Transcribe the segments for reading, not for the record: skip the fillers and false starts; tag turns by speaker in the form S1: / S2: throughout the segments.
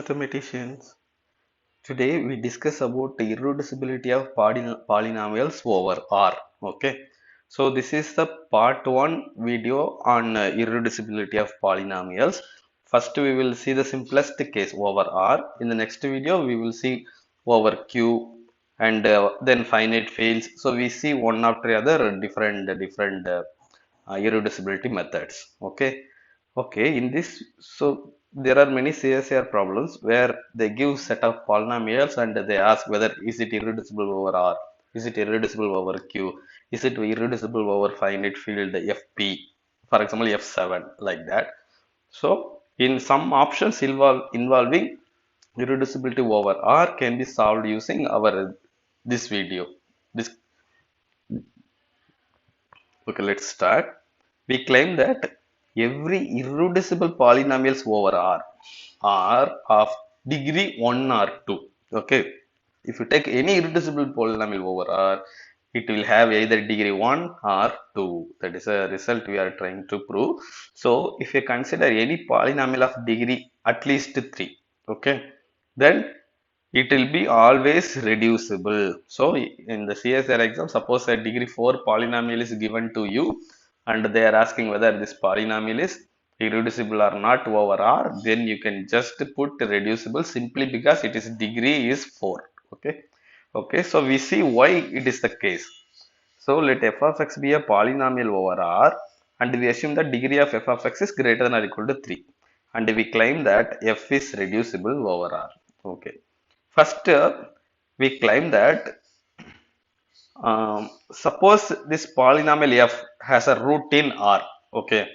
S1: mathematicians. Today we discuss about the irreducibility of polynomials over R. Okay, so this is the part one video on irreducibility of polynomials. First, we will see the simplest case over R. In the next video, we will see over Q and then finite fields. So we see one after the other different irreducibility methods. Okay, in this, so there are many CSR problems where they give set of polynomials and they ask whether is it irreducible over R, is it irreducible over Q, is it irreducible over finite field FP, for example F7, like that. So in some options involving irreducibility over R can be solved using our this video. This Okay, let's start. We claim that every irreducible polynomials over R are of degree 1 or 2. Okay. If you take any irreducible polynomial over R, it will have either degree 1 or 2. That is a result we are trying to prove. So, if you consider any polynomial of degree at least 3, okay, then it will be always reducible. So in the CSR exam, suppose a degree 4 polynomial is given to you and they are asking whether this polynomial is irreducible or not over R, then you can just put reducible simply because it is degree is 4. Okay, so we see why it is the case. So let f of x be a polynomial over R and we assume that degree of f of x is greater than or equal to 3 and we claim that f is reducible over R. Okay. First, we claim that suppose this polynomial f has a root in R, okay,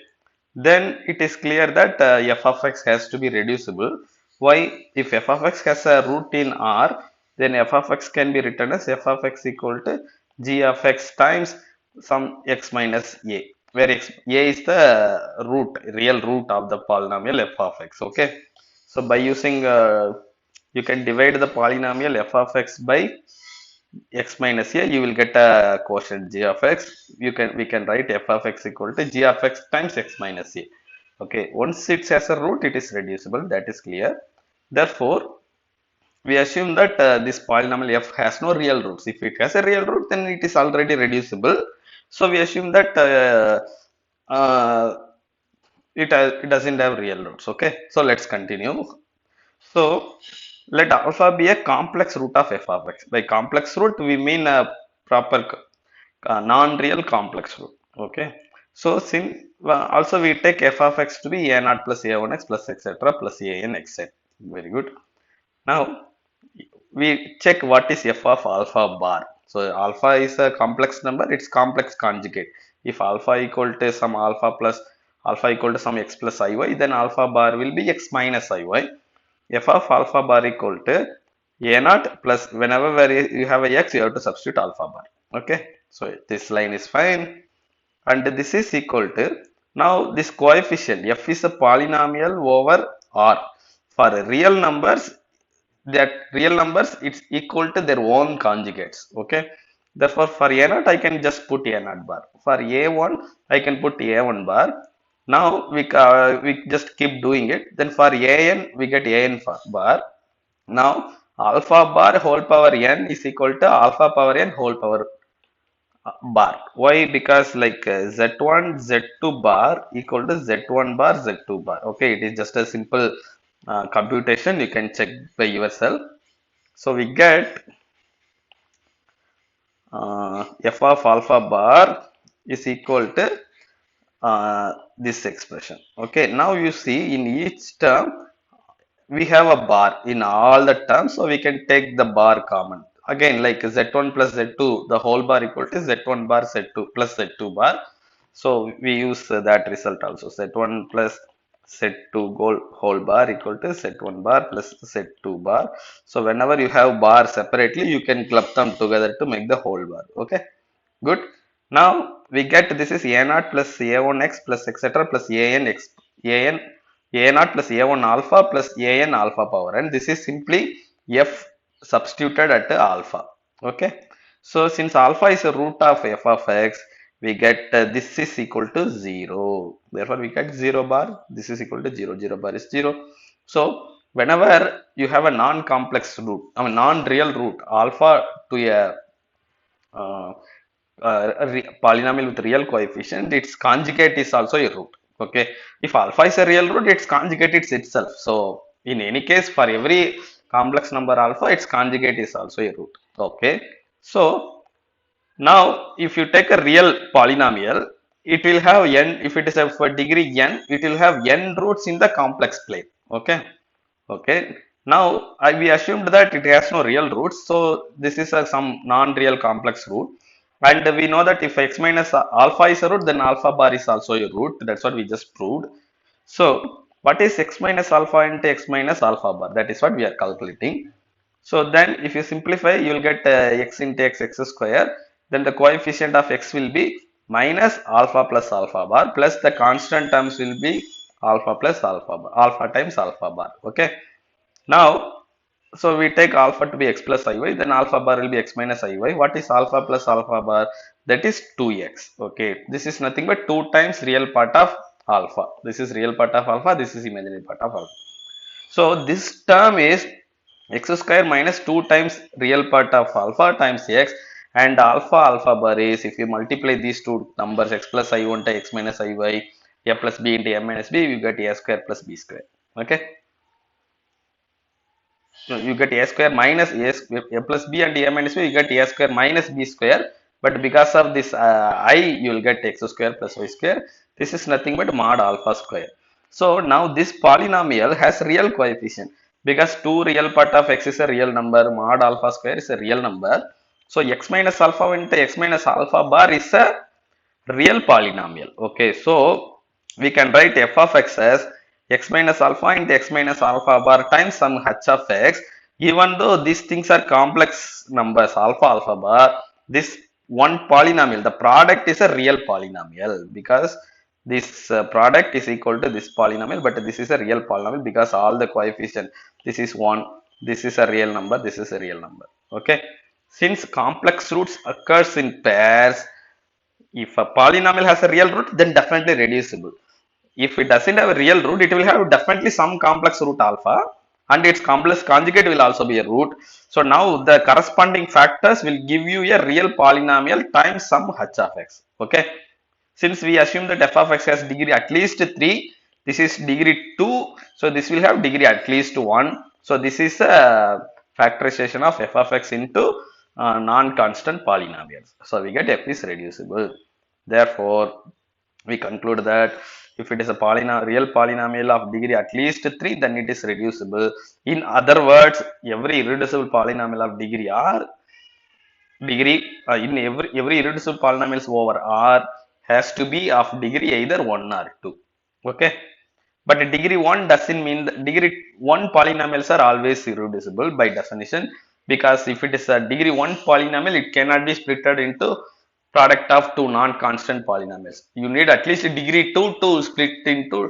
S1: then it is clear that f of x has to be reducible. Why? If f of x has a root in R, then f of x can be written as f of x equal to g of x times some x minus a, where a is the real root of the polynomial f of x. Okay, so by using you can divide the polynomial f of x by x minus a, you will get a quotient g of x. We can write f of x equal to g of x times x minus a. Okay, once it has a root, it is reducible, that is clear. Therefore we assume that this polynomial f has no real roots. If it has a real root, then it is already reducible. So we assume that it doesn't have real roots. Okay, so let's continue. So let alpha be a complex root of f of x. By complex root, we mean a proper non-real complex root. Okay. So also we take f of x to be a naught plus a1x plus etc plus an xn. Very good. Now we check what is f of alpha bar. So alpha is a complex number, its complex conjugate. If alpha equal to some alpha equal to some x plus iy, then alpha bar will be x minus iy. F of alpha bar equal to a naught plus whenever you have a x, you have to substitute alpha bar. Okay, so this line is fine, and this is equal to, now this coefficient f is a polynomial over R. For real numbers, that real numbers, it's equal to their own conjugates. Okay, therefore for a naught I can just put a naught bar, for a1 I can put a1 bar. Now we just keep doing it, then for an we get an bar. Now alpha bar whole power n is equal to alpha power n whole power bar. Why? Because like z1 z2 bar equal to z1 bar z2 bar. Okay, it is just a simple computation, you can check by yourself. So we get f of alpha bar is equal to this expression. Okay, now you see in each term we have a bar in all the terms, so we can take the bar common. Again, like z1 plus z2, the whole bar equal to z1 bar z2 plus z2 bar. So we use that result also. Z1 plus Z2 whole bar equal to Z1 bar plus Z2 bar. So whenever you have bar separately, you can club them together to make the whole bar. Okay, good. Now we get this is a naught plus a1x plus etc plus an x an a naught plus a1 alpha plus an alpha power, and this is simply f substituted at alpha. Okay, so since alpha is a root of f of x, we get this is equal to 0. Therefore we get 0 bar, this is equal to 0, 0 bar is 0. So whenever you have a non-complex root, I mean non-real root alpha to uh, polynomial with real coefficient, its conjugate is also a root. Okay, if alpha is a real root, its conjugate is itself. So in any case, for every complex number alpha, its conjugate is also a root. Okay, so now if you take a real polynomial, it will have n. If it is of a degree n, it will have n roots in the complex plane. Okay. Okay. Now we assumed that it has no real roots, so this is some non-real complex root. And we know that if x minus alpha is a root, then alpha bar is also a root. That's what we just proved. So what is x minus alpha into x minus alpha bar? That is what we are calculating. So then if you simplify, you will get x into x square. Then the coefficient of x will be minus alpha plus alpha bar plus the constant terms will be alpha plus alpha bar, alpha times alpha bar. Okay. Now, so we take alpha to be x plus iy, then alpha bar will be x minus iy. What is alpha plus alpha bar? That is 2x. Okay, this is nothing but 2 times real part of alpha. This is real part of alpha, this is imaginary part of alpha. So this term is x square minus 2 times real part of alpha times x, and alpha bar is, if you multiply these two numbers x plus I1 to x minus iy, a plus b into m minus b, you get a square plus b square. Okay. So you get a square minus a plus b and a minus b, you get a square minus b square. But because of this I, you will get x square plus y square. This is nothing but mod alpha square. So now this polynomial has real coefficient because 2 real part of x is a real number, mod alpha square is a real number. So x minus alpha into x minus alpha bar is a real polynomial. Okay, so we can write f of x as x minus alpha into x minus alpha bar times some h of x. Even though these things are complex numbers, alpha bar, this one polynomial, the product is a real polynomial because this product is equal to this polynomial, but this is a real polynomial because all the coefficient, this is 1, this is a real number, this is a real number. Okay, since complex roots occurs in pairs, if a polynomial has a real root, then definitely reducible. If it doesn't have a real root, it will have definitely some complex root alpha, and its complex conjugate will also be a root. So now the corresponding factors will give you a real polynomial times some h of x. Okay. Since we assume that f of x has degree at least 3, this is degree 2, so this will have degree at least 1. So this is a factorization of f of x into non-constant polynomials. So we get f is reducible. Therefore, we conclude that if it is a real polynomial of degree at least 3, then it is reducible. In other words, every irreducible polynomial of degree r, in every irreducible polynomials over R has to be of degree either 1 or 2. Okay. But degree 1 doesn't mean that degree 1 polynomials are always irreducible by definition, because if it is a degree 1 polynomial, it cannot be splitted into product of two non-constant polynomials. You need at least degree 2 to split into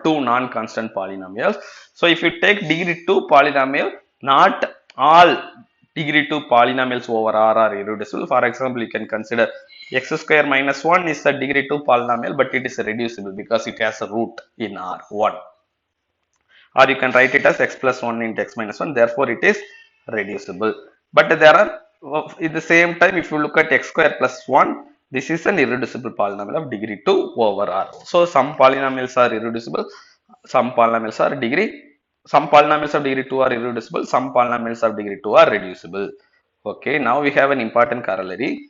S1: two non-constant polynomials. So if you take degree 2 polynomial, not all degree 2 polynomials over R are irreducible. For example, you can consider x square minus 1 is a degree 2 polynomial, but it is reducible because it has a root in R, 1. Or you can write it as x plus 1 into x minus 1, therefore it is reducible. But there are, at the same time, if you look at x square plus 1, this is an irreducible polynomial of degree 2 over R. So some polynomials are irreducible, some polynomials are some polynomials of degree 2 are irreducible, some polynomials of degree 2 are reducible. Okay, now we have an important corollary.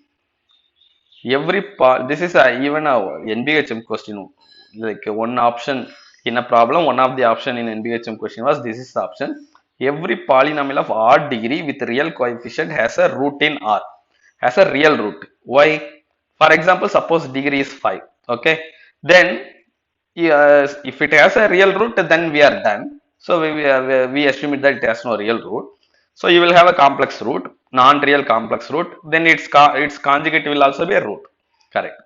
S1: This is even a NBHM question, like one option in a problem, one of the option in NBHM question was this is the option. Every polynomial of odd degree with real coefficient has a root in R, has a real root. Why? For example, suppose degree is 5. Okay, then yes, if it has a real root, then we are done. So we assume that it has no real root. So you will have a complex root, non-real complex root. Then its conjugate will also be a root. Correct.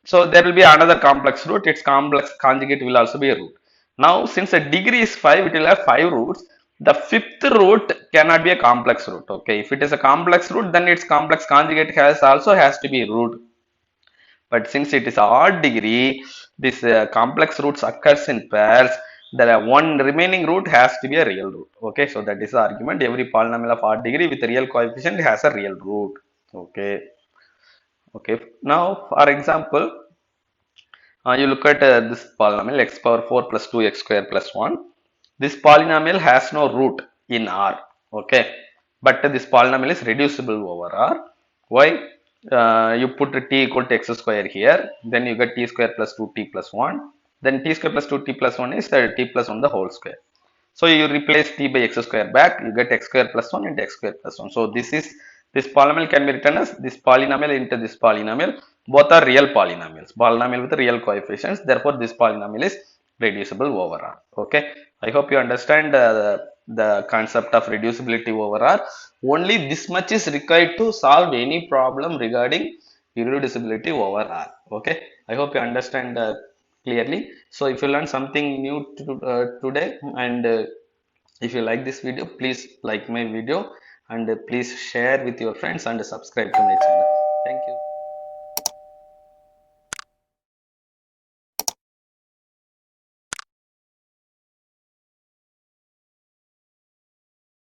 S1: So there will be another complex root. Its complex conjugate will also be a root. Now, since a degree is 5, it will have 5 roots. The fifth root cannot be a complex root. Okay, if it is a complex root, then its complex conjugate has to be a root. But since it is odd degree, this complex roots occurs in pairs, the one remaining root has to be a real root. Okay, so that is the argument. Every polynomial of odd degree with a real coefficient has a real root. Okay, okay. Now for example, you look at this polynomial x power 4 plus 2x square plus 1. This polynomial has no root in R. Okay, but this polynomial is reducible over R. Why? You put t equal to x square here, then you get t square plus 2t plus 1. Then t square plus 2t plus 1 is t plus 1 the whole square. So you replace t by x square back, you get x square plus 1 into x square plus 1. So this polynomial can be written as this polynomial into this polynomial. Both are real polynomials. Polynomial with real coefficients. Therefore, this polynomial is reducible over R. Okay. I hope you understand the concept of reducibility over R. Only this much is required to solve any problem regarding irreducibility over R. Okay. I hope you understand clearly. So if you learn something new today, and if you like this video, please like my video, and please share with your friends and subscribe to my channel. Thank you.